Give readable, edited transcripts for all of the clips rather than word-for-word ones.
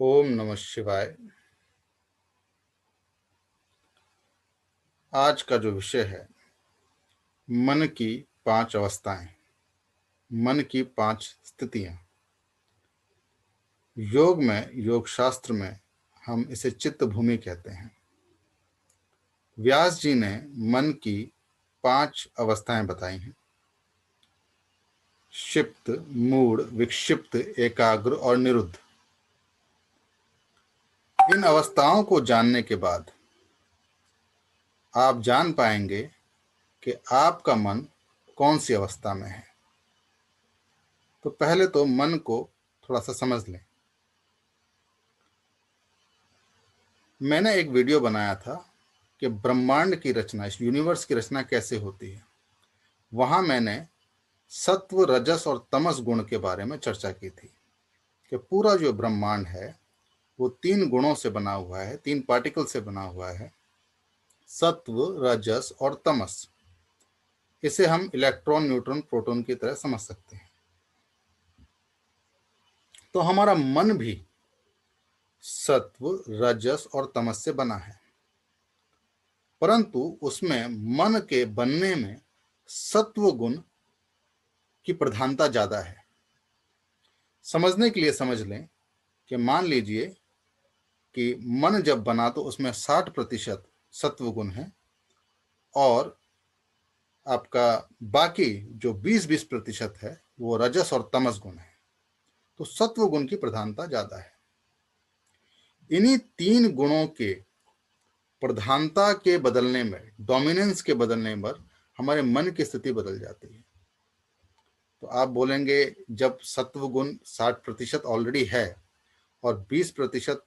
ओम नमः शिवाय। आज का जो विषय है मन की 5 अवस्थाएं, मन की 5 स्थितियां। योग में, योग शास्त्र में हम इसे चित्त भूमि कहते हैं। व्यास जी ने मन की 5 अवस्थाएं बताई हैं: क्षिप्त, मूढ़, विक्षिप्त, एकाग्र और निरुद्ध। इन अवस्थाओं को जानने के बाद आप जान पाएंगे कि आपका मन कौन सी अवस्था में है। तो पहले तो मन को थोड़ा सा समझ लें। मैंने एक वीडियो बनाया था कि ब्रह्मांड की रचना, इस यूनिवर्स की रचना कैसे होती है। वहां मैंने सत्व, रजस और तमस गुण के बारे में चर्चा की थी कि पूरा जो ब्रह्मांड है वो 3 गुणों से बना हुआ है, 3 पार्टिकल से बना हुआ है: सत्व, रजस और तमस। इसे हम इलेक्ट्रॉन, न्यूट्रॉन, प्रोटॉन की तरह समझ सकते हैं। तो हमारा मन भी सत्व, रजस और तमस से बना है, परंतु उसमें मन के बनने में सत्व गुण की प्रधानता ज्यादा है। समझने के लिए समझ लें कि मान लीजिए कि मन जब बना तो उसमें 60% सत्व गुण है और आपका बाकी जो 20-20% है वो रजस और तमस गुण है। तो सत्व गुण की प्रधानता ज्यादा है। इन्हीं 3 गुणों के प्रधानता के बदलने में, डोमिनेंस के बदलने पर हमारे मन की स्थिति बदल जाती है। तो आप बोलेंगे, जब सत्व गुण 60% ऑलरेडी है और 20%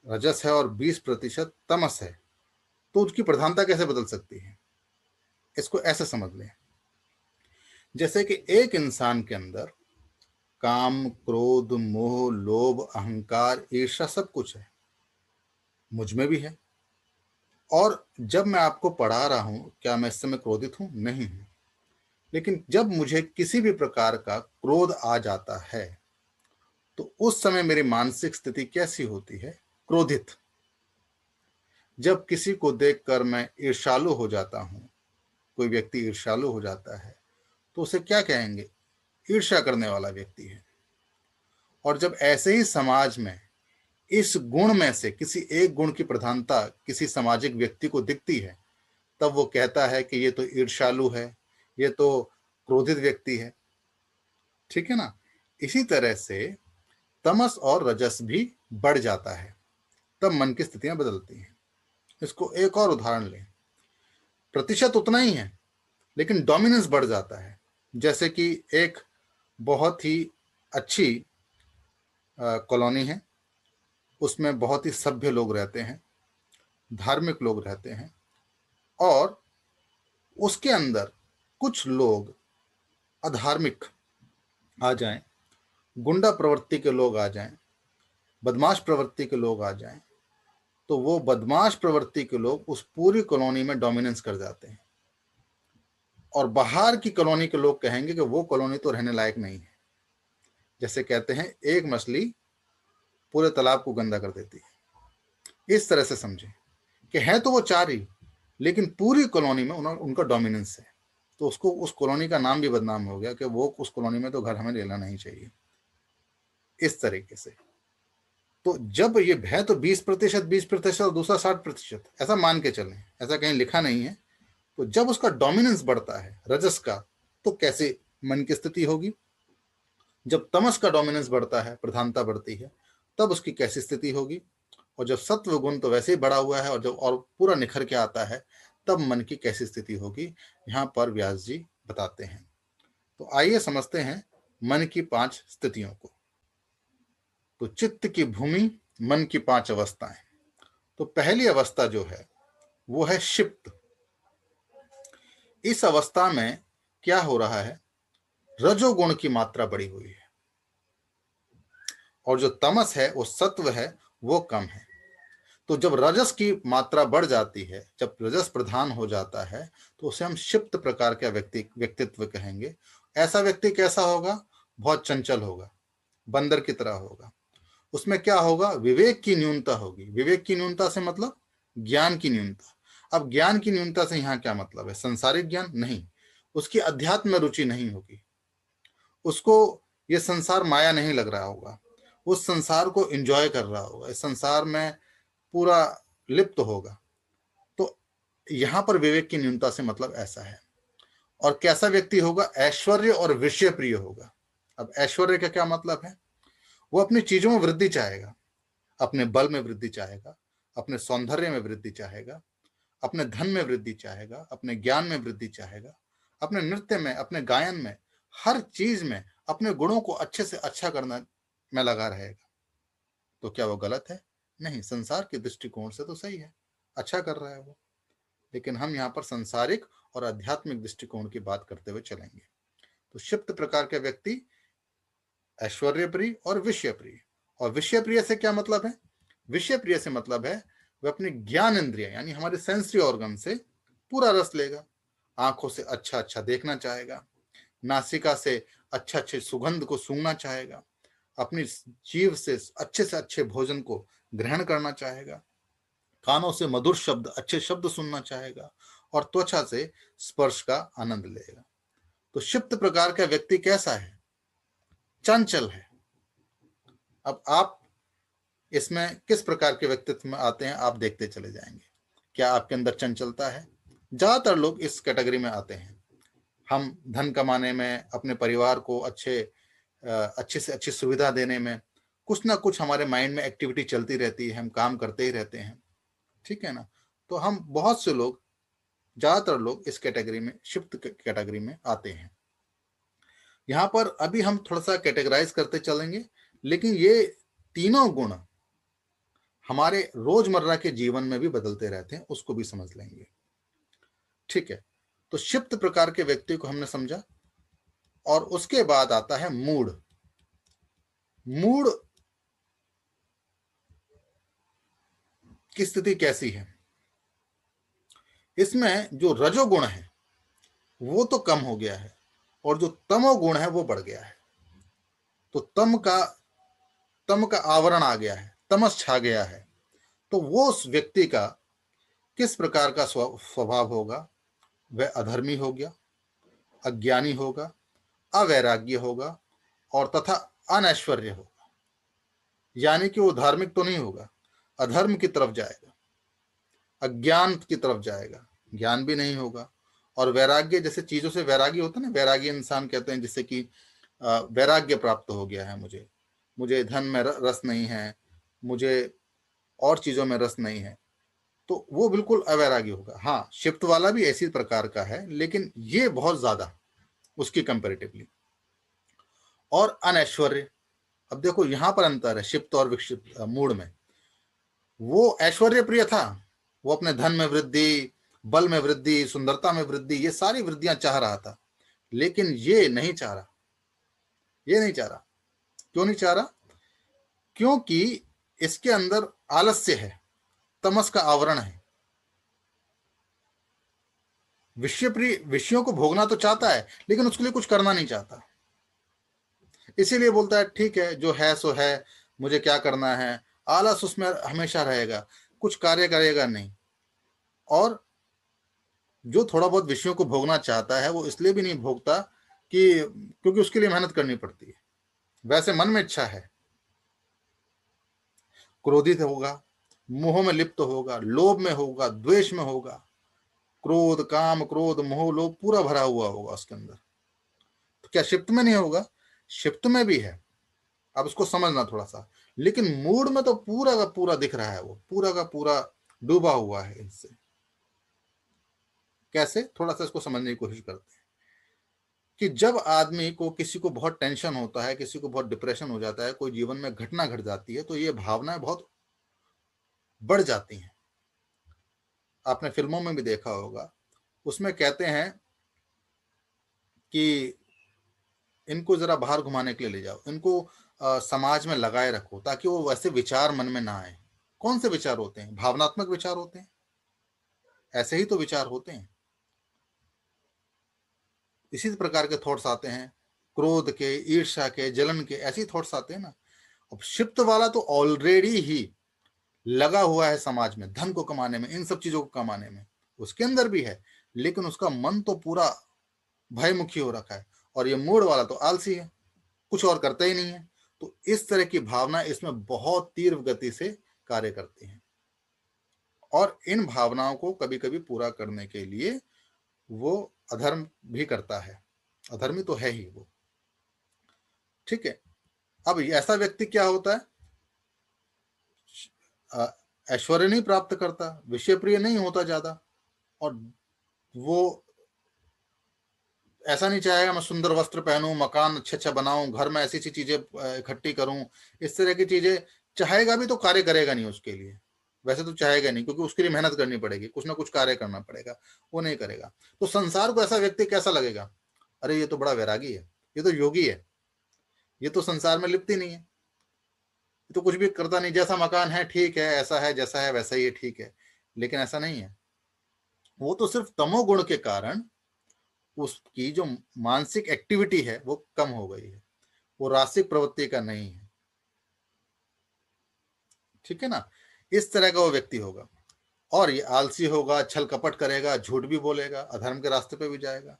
रजस है और 20% तमस है, तो उसकी प्रधानता कैसे बदल सकती है? इसको ऐसे समझ लें, जैसे कि एक इंसान के अंदर काम, क्रोध, मोह, लोभ, अहंकार, ईर्ष्या सब कुछ है, मुझ में भी है। और जब मैं आपको पढ़ा रहा हूं, क्या मैं इस समय क्रोधित हूं? नहीं हूं। लेकिन जब मुझे किसी भी प्रकार का क्रोध आ जाता है तो उस समय मेरी मानसिक स्थिति कैसी होती है? क्रोधित। जब किसी को देखकर मैं ईर्ष्यालु हो जाता हूं, कोई व्यक्ति ईर्ष्यालु हो जाता है तो उसे क्या कहेंगे? ईर्ष्या करने वाला व्यक्ति है। और जब ऐसे ही समाज में इस गुण में से किसी एक गुण की प्रधानता किसी सामाजिक व्यक्ति को दिखती है, तब वो कहता है कि ये तो ईर्ष्यालु है, ये तो क्रोधित व्यक्ति है। ठीक है ना? इसी तरह से तमस और रजस भी बढ़ जाता है, तब मन की स्थितियां बदलती हैं। इसको एक और उदाहरण लें। प्रतिशत उतना ही है लेकिन डोमिनेंस बढ़ जाता है। जैसे कि एक बहुत ही अच्छी कॉलोनी है, उसमें बहुत ही सभ्य लोग रहते हैं, धार्मिक लोग रहते हैं, और उसके अंदर कुछ लोग अधार्मिक आ जाएं, गुंडा प्रवृत्ति के लोग आ जाएं, बदमाश प्रवृत्ति के लोग आ जाएं, तो वो बदमाश प्रवृत्ति के लोग उस पूरी कॉलोनी में डोमिनेंस कर जाते हैं और बाहर की कॉलोनी के लोग कहेंगे कि वो कॉलोनी तो रहने लायक नहीं है। जैसे कहते हैं, एक मछली पूरे तालाब को गंदा कर देती है। इस तरह से समझें कि है तो वो 4 ही, लेकिन पूरी कॉलोनी में उनका डोमिनेंस है, तो उसको उस कॉलोनी का नाम भी बदनाम हो गया कि वो उस कॉलोनी में तो घर हमें लेना नहीं चाहिए। इस तरीके से तो जब ये है तो 20%, 20% और दूसरा 60%, ऐसा मान के चलें, ऐसा कहीं लिखा नहीं है। तो जब उसका डोमिनेंस बढ़ता है रजस का, तो कैसे मन की स्थिति होगी? जब तमस का डोमिनेंस बढ़ता है, प्रधानता बढ़ती है, तब उसकी कैसी स्थिति होगी? और जब सत्व गुण तो वैसे ही बढ़ा हुआ है और जब और पूरा निखर के आता है, तब मन की कैसी स्थिति होगी? यहाँ पर व्यास जी बताते हैं। तो आइए समझते हैं मन की 5 स्थितियों को। तो चित्त की भूमि, मन की 5 अवस्थाएं। तो पहली अवस्था जो है वो है क्षिप्त। इस अवस्था में क्या हो रहा है? रजोगुण की मात्रा बढ़ी हुई है और जो तमस है, वो सत्व है, वो कम है। तो जब रजस की मात्रा बढ़ जाती है, जब रजस प्रधान हो जाता है, तो उसे हम क्षिप्त प्रकार का व्यक्तित्व कहेंगे। ऐसा व्यक्ति कैसा होगा? बहुत चंचल होगा, बंदर की तरह होगा। उसमें क्या होगा, विवेक की न्यूनता होगी। विवेक की न्यूनता से मतलब ज्ञान की न्यूनता। अब ज्ञान की न्यूनता से यहाँ क्या मतलब है, संसारिक ज्ञान नहीं, उसकी अध्यात्म में रुचि नहीं होगी, उसको ये संसार माया नहीं लग रहा होगा, उस संसार को एंजॉय कर रहा होगा, इस संसार में पूरा लिप्त होगा। तो यहां पर विवेक की न्यूनता से मतलब ऐसा है। और कैसा व्यक्ति होगा, ऐश्वर्य और विषय प्रिय होगा। अब ऐश्वर्य का क्या मतलब है, वो अपनी चीजों में वृद्धि चाहेगा, अपने बल में वृद्धि चाहेगा, अपने सौंदर्य में वृद्धि चाहेगा, अपने धन में वृद्धि चाहेगा, अपने ज्ञान में वृद्धि चाहेगा, अपने नृत्य में, अपने गायन में, हर चीज में अपने गुणों को अच्छे से अच्छा करने में लगा रहेगा। तो क्या वो गलत है? नहीं, संसार के दृष्टिकोण से तो सही है, अच्छा कर रहा है वो। लेकिन हम यहाँ पर संसारिक और आध्यात्मिक दृष्टिकोण की बात करते हुए चलेंगे। तो क्षिप्त प्रकार के व्यक्ति ऐश्वर्य प्रिय और विषय प्रिय। और विषय प्रिय से क्या मतलब है, विषय प्रिय से मतलब है वह अपनी ज्ञान इंद्रिय यानी हमारे सेंसरी ऑर्गन से पूरा रस लेगा। आंखों से अच्छा अच्छा देखना चाहेगा, नासिका से अच्छा अच्छे सुगंध को सूंघना चाहेगा, अपनी जीभ से अच्छे भोजन को ग्रहण करना चाहेगा, कानों से मधुर शब्द, अच्छे शब्द सुनना चाहेगा, और त्वचा से स्पर्श का आनंद लेगा। तो क्षिप्त प्रकार का व्यक्ति कैसा है, चंचल है। अब आप इसमें किस प्रकार के व्यक्तित्व में आते हैं, आप देखते चले जाएंगे। क्या आपके अंदर चंचलता है? ज्यादातर लोग इस कैटेगरी में आते हैं। हम धन कमाने में, अपने परिवार को अच्छे से अच्छी सुविधा देने में, कुछ ना कुछ हमारे माइंड में एक्टिविटी चलती रहती है, हम काम करते ही रहते हैं, ठीक है ना। तो हम बहुत से लोग, ज्यादातर लोग इस कैटेगरी में, शिफ्ट कैटेगरी में आते हैं। यहां पर अभी हम थोड़ा सा कैटेगराइज करते चलेंगे, लेकिन ये तीनों गुण हमारे रोजमर्रा के जीवन में भी बदलते रहते हैं, उसको भी समझ लेंगे, ठीक है। तो क्षिप्त प्रकार के व्यक्ति को हमने समझा, और उसके बाद आता है मूड। मूड की स्थिति कैसी है, इसमें जो रजोगुण है वो तो कम हो गया है, और जो तमोगुण है वो बढ़ गया है। तो तम का आवरण आ गया है, तमस छा गया है। तो वो उस व्यक्ति का किस प्रकार का स्वभाव होगा, वह अधर्मी हो गया, अज्ञानी होगा, अवैराग्य होगा, और तथा अनैश्वर्य होगा। यानी कि वो धार्मिक तो नहीं होगा, अधर्म की तरफ जाएगा, अज्ञान की तरफ जाएगा, ज्ञान भी नहीं होगा। और वैराग्य, जैसे चीजों से वैराग्य होता है ना, वैराग्य इंसान कहते हैं जिससे कि वैराग्य प्राप्त हो गया है, मुझे मुझे धन में रस नहीं है, मुझे और चीजों में रस नहीं है, तो वो बिल्कुल अवैराग्य होगा। हाँ, क्षिप्त वाला भी ऐसी प्रकार का है, लेकिन ये बहुत ज्यादा उसकी कंपेरेटिवली। और अनैश्वर्य, अब देखो यहां पर अंतर है क्षिप्त और विक्षिप्त मूड में। वो ऐश्वर्य प्रिय था, वो अपने धन में वृद्धि, बल में वृद्धि, सुंदरता में वृद्धि, ये सारी वृद्धियां चाह रहा था। लेकिन ये नहीं चाह रहा, ये नहीं चाह रहा। क्यों नहीं चाह रहा? क्योंकि इसके अंदर आलस्य है, तमस का आवरण है। विषयों को भोगना तो चाहता है, लेकिन उसके लिए कुछ करना नहीं चाहता। इसीलिए बोलता है ठीक है, जो है सो है, मुझे क्या करना है। आलस उसमें हमेशा रहेगा, कुछ कार्य करेगा नहीं। और जो थोड़ा बहुत विषयों को भोगना चाहता है, वो इसलिए भी नहीं भोगता कि क्योंकि उसके लिए मेहनत करनी पड़ती है। वैसे मन में इच्छा है, क्रोधित होगा, मोह में लिप्त होगा, लोभ में होगा, द्वेष में होगा, क्रोध, काम, क्रोध, मोह, लोभ पूरा भरा हुआ होगा उसके अंदर। तो क्या क्षिप्त में नहीं होगा? क्षिप्त में भी है, अब उसको समझना थोड़ा सा। लेकिन मूड में तो पूरा का पूरा दिख रहा है, वो पूरा का पूरा डूबा हुआ है इनसे। कैसे, थोड़ा सा इसको समझने की कोशिश करते हैं। कि जब आदमी को, किसी को बहुत टेंशन होता है, किसी को बहुत डिप्रेशन हो जाता है, कोई जीवन में घटना घट जाती है, तो ये भावनाएं बहुत बढ़ जाती हैं। आपने फिल्मों में भी देखा होगा, उसमें कहते हैं कि इनको जरा बाहर घुमाने के लिए ले जाओ, इनको समाज में लगाए रखो, ताकि वो वैसे विचार मन में ना आए। कौन से विचार होते हैं? भावनात्मक विचार होते हैं, ऐसे ही तो विचार होते हैं। इसी प्रकार के थॉट्स आते हैं, क्रोध के, ईर्ष्या के, जलन के, ऐसे ही थॉट्स आते हैं ना। अब क्षिप्त वाला तो ऑलरेडी ही लगा हुआ है समाज में, धन को कमाने में, इन सब चीजों को कमाने में, उसके अंदर भी है, लेकिन उसका मन तो पूरा भयमुखी हो रखा है। और ये मूड वाला तो आलसी है, कुछ और करता ही नहीं है। तो इस तरह की भावना इसमें बहुत तीव्र गति से कार्य करती है, और इन भावनाओं को कभी कभी पूरा करने के लिए वो अधर्म भी करता है। अधर्मी तो है ही वो, ठीक है। अब ऐसा व्यक्ति क्या होता है, ऐश्वर्य नहीं प्राप्त करता, विषय प्रिय नहीं होता ज्यादा, और वो ऐसा नहीं चाहेगा मैं सुंदर वस्त्र पहनूं, मकान अच्छा अच्छा बनाऊं, घर में ऐसी ऐसी चीजें इकट्ठी करूं, इस तरह की चीजें चाहेगा भी तो कार्य करेगा नहीं उसके लिए। वैसे तो चाहेगा नहीं, क्योंकि उसके लिए मेहनत करनी पड़ेगी, कुछ ना कुछ कार्य करना पड़ेगा, वो नहीं करेगा। तो संसार को ऐसा व्यक्ति कैसा लगेगा, अरे ये तो बड़ा वैरागी है, ये तो योगी है, ये तो संसार में लिप्त ही नहीं है, ये तो कुछ भी करता नहीं, जैसा मकान है ठीक है, ऐसा है जैसा है वैसा ही है, ठीक है। लेकिन ऐसा नहीं है, वो तो सिर्फ तमोगुण के कारण उसकी जो मानसिक एक्टिविटी है वो कम हो गई है, वो रासिक प्रवृत्ति का नहीं है, ठीक है ना। इस तरह का वो व्यक्ति होगा, और ये आलसी होगा, छल कपट करेगा, झूठ भी बोलेगा, अधर्म के रास्ते पे भी जाएगा,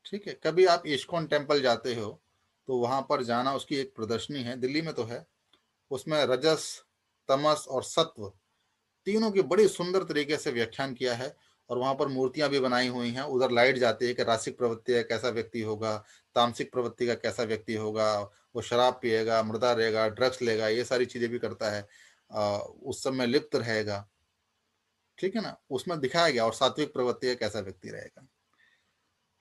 ठीक है। कभी आप इस्कॉन टेम्पल जाते हो तो वहां पर जाना, उसकी एक प्रदर्शनी है, दिल्ली में तो है, उसमें रजस, तमस और सत्व तीनों की बड़ी सुंदर तरीके से व्याख्यान किया है, और वहां पर मूर्तियां भी बनाई हुई हैं। उधर लाइट जाती है कि रासिक प्रवृत्ति का कैसा व्यक्ति होगा, तामसिक प्रवृत्ति का कैसा व्यक्ति होगा, वो शराब पिएगा, मुर्दा रहेगा, ड्रग्स लेगा, ये सारी चीजें भी करता है, उस सब में लिप्त रहेगा, ठीक है ना, उसमें दिखाया गया, और सात्विक प्रवृत्ति का कैसा व्यक्ति रहेगा।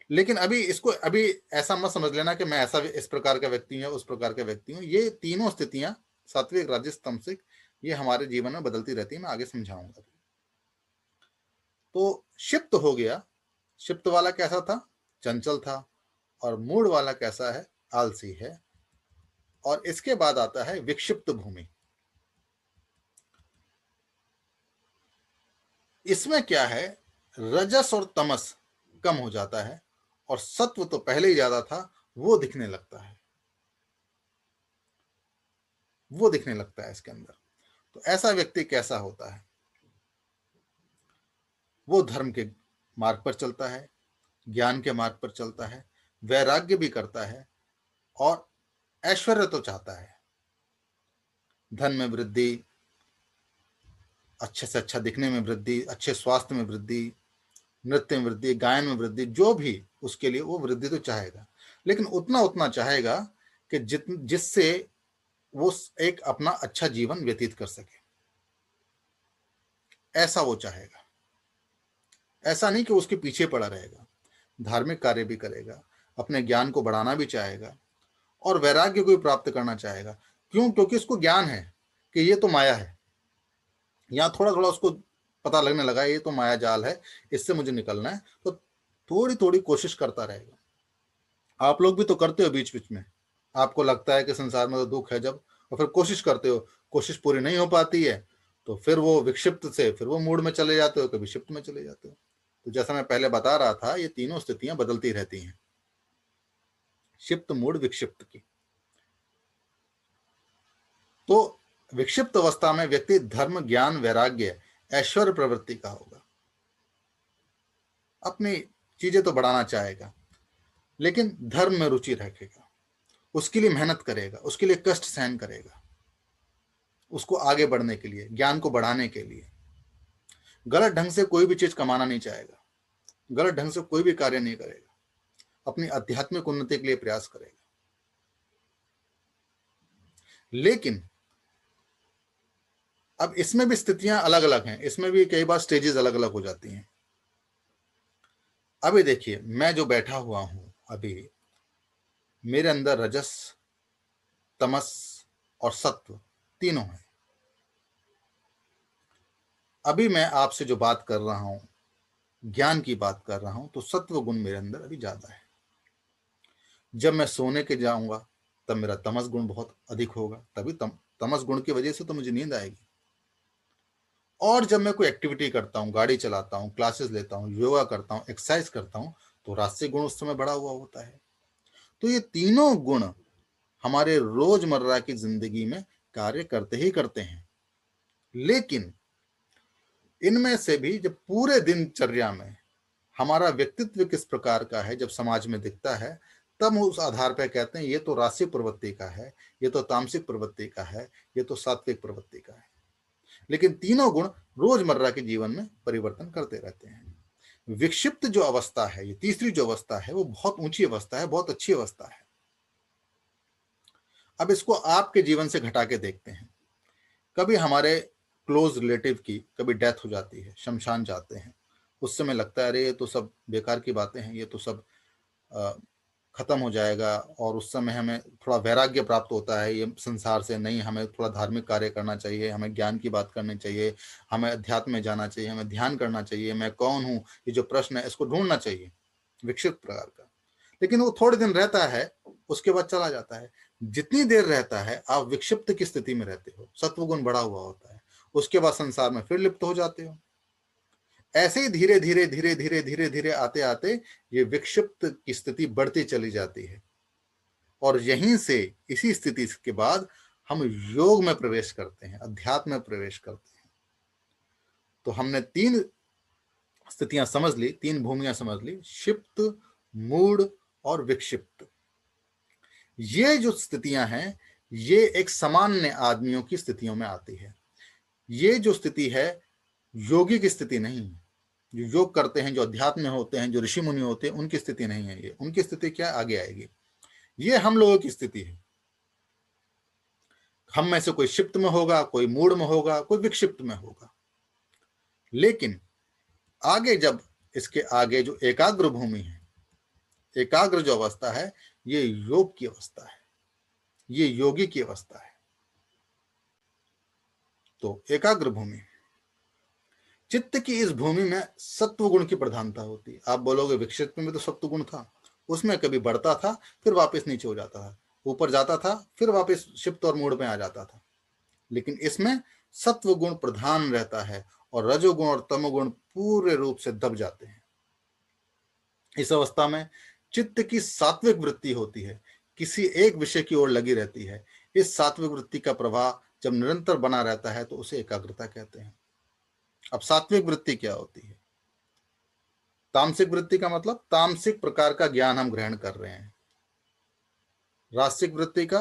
लेकिन अभी इसको अभी ऐसा मत समझ लेना कि मैं ऐसा इस प्रकार का व्यक्ति हूँ, उस प्रकार का व्यक्ति हूँ। ये तीनों स्थितियां, सात्विक, राजस, तामसिक, ये हमारे जीवन में बदलती रहती है, मैं आगे समझाऊंगा। तो क्षिप्त हो गया, क्षिप्त वाला कैसा था, चंचल था, और मूड वाला कैसा है, आलसी है। और इसके बाद आता है विक्षिप्त भूमि। इसमें क्या है, रजस और तमस कम हो जाता है, और सत्व तो पहले ही ज्यादा था, वो दिखने लगता है, वो दिखने लगता है इसके अंदर। तो ऐसा व्यक्ति कैसा होता है, वो धर्म के मार्ग पर चलता है, ज्ञान के मार्ग पर चलता है, वैराग्य भी करता है, और ऐश्वर्य तो चाहता है, धन में वृद्धि, अच्छे से अच्छा दिखने में वृद्धि, अच्छे स्वास्थ्य में वृद्धि, नृत्य में वृद्धि, गायन में वृद्धि, जो भी उसके लिए वो वृद्धि तो चाहेगा, लेकिन उतना उतना चाहेगा कि जिससे वो एक अपना अच्छा जीवन व्यतीत कर सके, ऐसा वो चाहेगा। ऐसा नहीं कि उसके पीछे पड़ा रहेगा, धार्मिक कार्य भी करेगा, अपने ज्ञान को बढ़ाना भी चाहेगा, और वैराग्य को भी प्राप्त करना चाहेगा। क्यों? क्योंकि उसको ज्ञान है कि ये तो माया है, यहाँ थोड़ा थोड़ा उसको पता लगने लगा ये तो माया जाल है, इससे मुझे निकलना है, तो थोड़ी थोड़ी कोशिश करता रहेगा। आप लोग भी तो करते हो बीच बीच में, आपको लगता है कि संसार में तो दुख है जब, और फिर कोशिश करते हो, कोशिश पूरी नहीं हो पाती है, तो फिर वो विक्षिप्त से फिर वो मूड में चले जाते हो, कभी क्षिप्त में चले जाते हो। तो जैसा मैं पहले बता रहा था, ये तीनों स्थितियां बदलती रहती हैं, क्षिप्त, मूड, विक्षिप्त की। तो विक्षिप्त अवस्था में व्यक्ति धर्म, ज्ञान, वैराग्य, ऐश्वर्य प्रवृत्ति का होगा, अपनी चीजें तो बढ़ाना चाहेगा, लेकिन धर्म में रुचि रखेगा, उसके लिए मेहनत करेगा, उसके लिए कष्ट सहन करेगा, उसको आगे बढ़ने के लिए, ज्ञान को बढ़ाने के लिए। गलत ढंग से कोई भी चीज कमाना नहीं चाहेगा, गलत ढंग से कोई भी कार्य नहीं करेगा, अपनी आध्यात्मिक उन्नति के लिए प्रयास करेगा। लेकिन अब इसमें भी स्थितियां अलग अलग हैं, इसमें भी कई बार स्टेजेस अलग अलग हो जाती हैं। अभी देखिए, मैं जो बैठा हुआ हूं अभी, मेरे अंदर रजस, तमस और सत्व तीनों हैं। अभी मैं आपसे जो बात कर रहा हूं, ज्ञान की बात कर रहा हूं, तो सत्व गुण मेरे अंदर अभी ज्यादा है। जब मैं सोने के जाऊंगा तब मेरा तमस गुण बहुत अधिक होगा, तभी तमस गुण की वजह से तो मुझे नींद आएगी। और जब मैं कोई एक्टिविटी करता हूँ, गाड़ी चलाता हूँ, क्लासेस लेता हूँ, योगा करता हूँ, एक्सरसाइज करता हूँ, तो रास्ते गुण उस समय बढ़ा हुआ होता है। तो ये तीनों गुण हमारे रोजमर्रा की जिंदगी में कार्य करते ही करते हैं, लेकिन इनमें से भी जब पूरे दिनचर्या में हमारा व्यक्तित्व किस प्रकार का है, जब समाज में दिखता है, तब हम उस आधार पर कहते हैं ये तो रासिक प्रवृत्ति का है, ये तो तामसिक प्रवृत्ति का है, ये तो सात्विक प्रवृत्ति का है। लेकिन तीनों गुण रोजमर्रा के जीवन में परिवर्तन करते रहते हैं। विक्षिप्त जो अवस्था है, ये तीसरी जो अवस्था है, वो बहुत ऊंची अवस्था है, बहुत अच्छी अवस्था है। अब इसको आपके जीवन से घटा के देखते हैं। कभी हमारे क्लोज रिलेटिव की कभी डेथ हो जाती है, शमशान जाते हैं, उस समय लगता है अरे ये तो सब बेकार की बातें हैं, ये तो सब खत्म हो जाएगा, और उस समय हमें थोड़ा वैराग्य प्राप्त होता है ये संसार से, नहीं हमें थोड़ा धार्मिक कार्य करना चाहिए, हमें ज्ञान की बात करनी चाहिए, हमें अध्यात्म में जाना चाहिए, हमें ध्यान करना चाहिए, मैं कौन हूँ, ये जो प्रश्न है इसको ढूंढना चाहिए, विक्षिप्त प्रकार का। लेकिन वो थोड़े दिन रहता है, उसके बाद चला जाता है। जितनी देर रहता है आप विक्षिप्त की स्थिति में रहते हो, सत्वगुण बढ़ा हुआ होता है, उसके बाद संसार में फिर लिप्त हो जाते हो। ऐसे ही धीरे धीरे धीरे धीरे धीरे धीरे आते आते ये विक्षिप्त की स्थिति बढ़ती चली जाती है, और यहीं से इसी स्थिति के बाद हम योग में प्रवेश करते हैं, अध्यात्म में प्रवेश करते हैं। तो हमने तीन स्थितियां समझ ली, तीन भूमियां समझ ली, क्षिप्त, मूढ़ और विक्षिप्त। ये जो स्थितियां हैं ये एक सामान्य आदमियों की स्थितियों में आती है। ये जो स्थिति है योगी की स्थिति नहीं है। जो योग करते हैं, जो अध्यात्म में होते हैं, जो ऋषि मुनि होते हैं, उनकी स्थिति नहीं है ये। उनकी स्थिति क्या आगे आएगी। ये हम लोगों की स्थिति है। हम में से कोई क्षिप्त में होगा, कोई मूढ़ में होगा, कोई विक्षिप्त में होगा। लेकिन आगे जब इसके आगे जो एकाग्र भूमि है, एकाग्र जो अवस्था है, ये योग की अवस्था है, ये योगी की अवस्था है। तो एकाग्र भूमि, चित्त की इस भूमि में सत्व गुण की प्रधानता होती है। आप बोलोगे विक्षिप्त में तो सत्व गुण था, उसमें कभी बढ़ता था फिर वापस नीचे हो जाता था, ऊपर जाता था फिर वापस क्षिप्त और मूढ़ में आ जाता था। लेकिन इसमें सत्व गुण प्रधान रहता है और रजोगुण और तमोगुण पूरे रूप से दब जाते हैं। इस अवस्था में चित्त की सात्विक वृत्ति होती है, किसी एक विषय की ओर लगी रहती है। इस सात्विक वृत्ति का प्रवाह जब निरंतर बना रहता है तो उसे एकाग्रता कहते हैं। अब सात्विक वृत्ति क्या होती है? तामसिक वृत्ति का मतलब तामसिक प्रकार का ज्ञान हम ग्रहण कर रहे हैं, रासिक वृत्ति का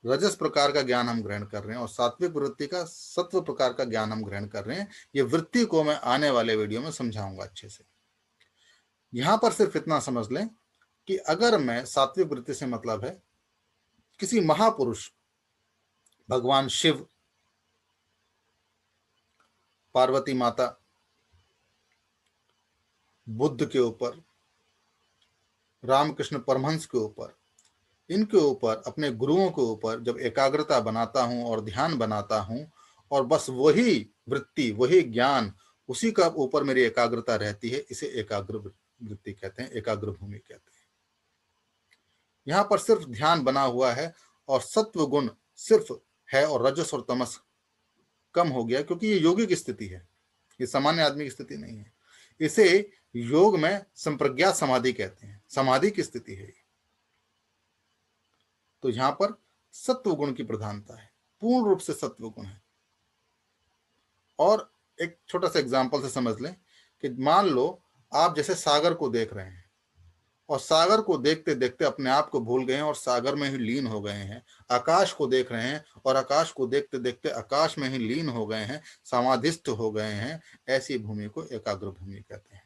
रजस प्रकार का ज्ञान हम ग्रहण कर रहे हैं, और सात्विक वृत्ति का सत्व प्रकार का ज्ञान हम ग्रहण कर रहे हैं। ये वृत्ति को मैं आने वाले वीडियो में समझाऊंगा अच्छे से। यहां पर सिर्फ इतना समझ लें कि अगर मैं सात्विक वृत्ति से मतलब है किसी महापुरुष, भगवान शिव, पार्वती माता, बुद्ध के ऊपर, रामकृष्ण परमहंस के ऊपर, इनके ऊपर, अपने गुरुओं के ऊपर जब एकाग्रता बनाता हूं और ध्यान बनाता हूं, और बस वही वृत्ति, वही ज्ञान, उसी का ऊपर मेरी एकाग्रता रहती है, इसे एकाग्र वृत्ति कहते हैं, एकाग्र भूमि कहते हैं। यहां पर सिर्फ ध्यान बना हुआ है और सत्व गुण सिर्फ है और रजस और तमस कम हो गया, क्योंकि ये योगी की स्थिति है, ये सामान्य आदमी की स्थिति नहीं है। इसे योग में संप्रज्ञात समाधि कहते हैं, समाधि की स्थिति है। तो यहां पर सत्व गुण की प्रधानता है, पूर्ण रूप से सत्व गुण है। और एक छोटा सा एग्जांपल से समझ लें कि मान लो आप जैसे सागर को देख रहे हैं, और सागर को देखते देखते अपने आप को भूल गए हैं और सागर में ही लीन हो गए हैं। आकाश को देख रहे हैं और आकाश को देखते देखते आकाश में ही लीन हो गए हैं, समाधिस्थ हो गए हैं। ऐसी भूमि को एकाग्र भूमि कहते हैं।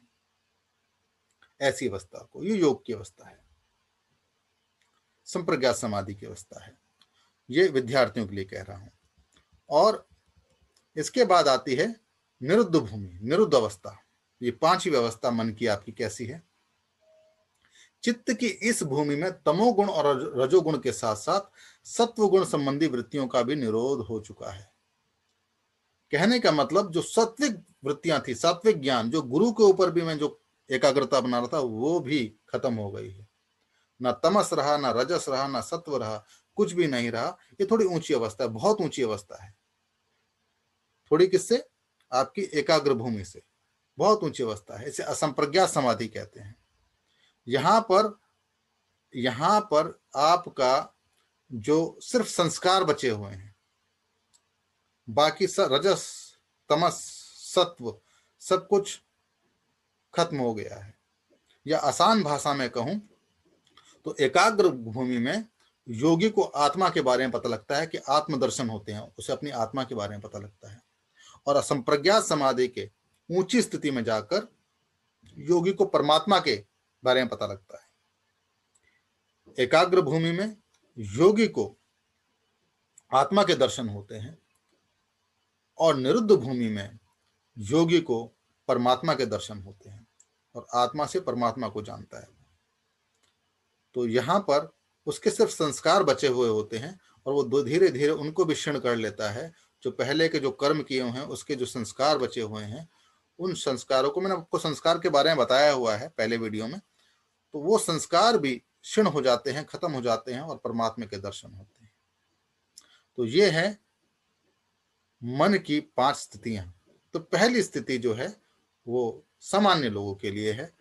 ऐसी अवस्था को, ये योग की अवस्था है, संप्रज्ञात समाधि की अवस्था है। ये विद्यार्थियों के लिए कह रहा हूं। और इसके बाद आती है निरुद्ध भूमि, निरुद्ध अवस्था। ये पांचवी अवस्था मन की आपकी कैसी है? चित्त की इस भूमि में तमोगुण और रजोगुण के साथ साथ सत्वगुण संबंधी वृत्तियों का भी निरोध हो चुका है। कहने का मतलब जो सात्विक वृत्तियां थी, सात्विक ज्ञान, जो गुरु के ऊपर भी मैं जो एकाग्रता बना रहा था, वो भी खत्म हो गई है। ना तमस रहा, ना रजस रहा, ना सत्व रहा, कुछ भी नहीं रहा। ये थोड़ी ऊंची अवस्था है, बहुत ऊंची अवस्था है। थोड़ी किससे? आपकी एकाग्र भूमि से, बहुत ऊंची अवस्था है। इसे असंप्रज्ञात समाधि कहते हैं। यहां पर यहां पर आपका जो सिर्फ संस्कार बचे हुए हैं, बाकी रजस तमस सत्व सब कुछ खत्म हो गया है। या आसान भाषा में कहूं तो एकाग्र भूमि में योगी को आत्मा के बारे में पता लगता है कि आत्मदर्शन होते हैं, उसे अपनी आत्मा के बारे में पता लगता है। और असंप्रज्ञात समाधि के ऊंची स्थिति में जाकर योगी को परमात्मा के बारे में पता लगता है। एकाग्र भूमि में योगी को आत्मा के दर्शन होते हैं और निरुद्ध भूमि में योगी को परमात्मा के दर्शन होते हैं और आत्मा से परमात्मा को जानता है। तो यहां पर उसके सिर्फ संस्कार बचे हुए होते हैं और वो धीरे धीरे उनको भी क्षीण कर लेता है। जो पहले के जो कर्म किए हुए हैं उसके जो संस्कार बचे हुए हैं, उन संस्कारों को, मैंने आपको संस्कार के बारे में बताया हुआ है पहले वीडियो में, तो वो संस्कार भी क्षीण हो जाते हैं, खत्म हो जाते हैं और परमात्मा के दर्शन होते हैं। तो ये है मन की 5 स्थितियां। तो पहली स्थिति जो है वो सामान्य लोगों के लिए है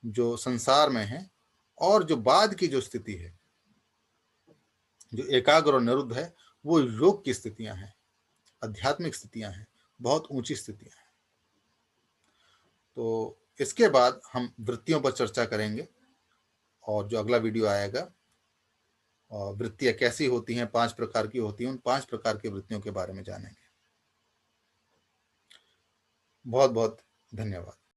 जो संसार में है, और जो बाद की जो स्थिति है जो एकाग्र और निरुद्ध है वो योग की स्थितियां हैं, आध्यात्मिक स्थितियां हैं, बहुत ऊंची स्थितियां हैं। तो इसके बाद हम वृत्तियों पर चर्चा करेंगे और जो अगला वीडियो आएगा वृत्तियां कैसी होती हैं, 5 प्रकार की होती हैं, उन 5 प्रकार की वृत्तियों के बारे में जानेंगे। बहुत बहुत धन्यवाद।